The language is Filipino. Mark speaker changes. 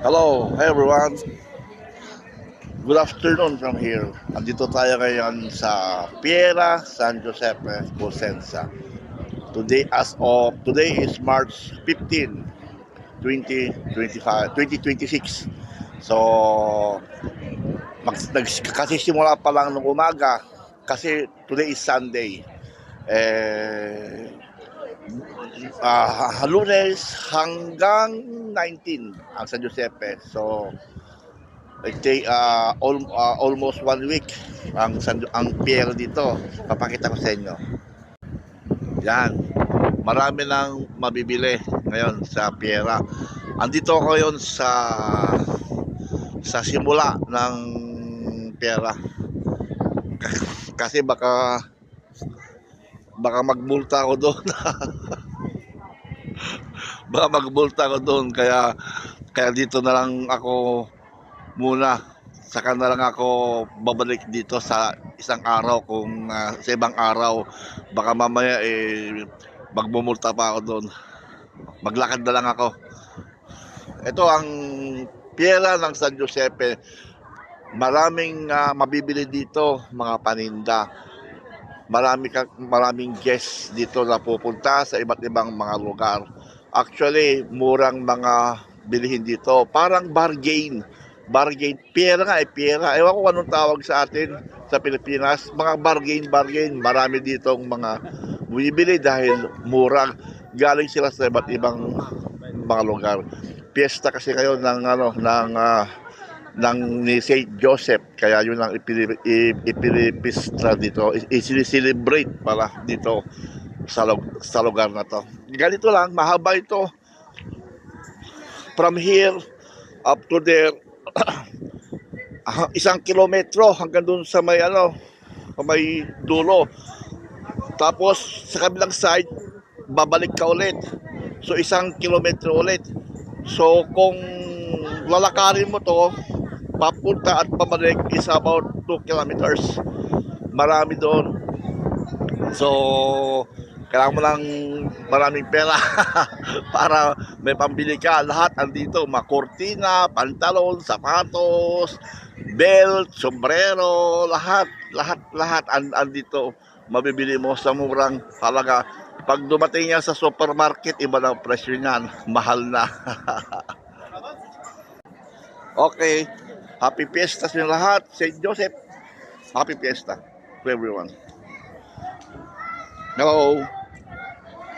Speaker 1: Hello, hi everyone. Good afternoon from here. Andito tayo ngayon sa Piera San Giuseppe, Cosenza. Today is March 15, 2025, 2026. So, kasisimula pa lang ng umaga kasi today is Sunday. Eh, Lunes hanggang 19 ang San Giuseppe. So, almost 1 week ang pier dito. Papakita ko sa inyo. Yan. Marami nang mabibili ngayon sa piera. Andito ako ngayon sa simula ng piera. Kasi baka magmulta ako doon. Baka magmulta ako doon kaya dito na lang ako muna, saka na lang ako babalik dito sa isang araw kung sa ibang araw baka mamaya magmumulta pa ako doon. Maglakad na lang ako. Ito ang Piera ng San Giuseppe. Maraming mabibili dito, mga paninda. Maraming guests dito na pupunta sa iba't ibang mga lugar. Actually, murang mga bilihin dito. Parang bargain. Piera nga piera. Ewan ko anong tawag sa atin sa Pilipinas. Mga bargain. Marami ditong mga bumibili dahil mura. Galing sila sa iba't ibang mga lugar. Piyesta kasi kayo ng ni Saint Joseph, kaya yun ang ipinipista dito, i-celebrate pala dito sa lugar na to. Ganito lang, mahaba ito from here up to there. 1 kilometro hanggang dun sa may dulo. Tapos sa kabilang side babalik ka ulit, so 1 kilometro ulit. So kung lalakarin mo to papunta at pabalik is about 2 kilometers. Marami doon. So, kailangan mo lang maraming pera para may pambili ka. Lahat andito, makortina, pantalon, sapatos, belt, sombrero, lahat andito. Mabibili mo sa murang halaga. Pag dumating yan sa supermarket, iba na presyo niyan. Mahal na. Okay. Happy Fiesta sa lahat. St. Joseph, Happy Fiesta to everyone. Hello.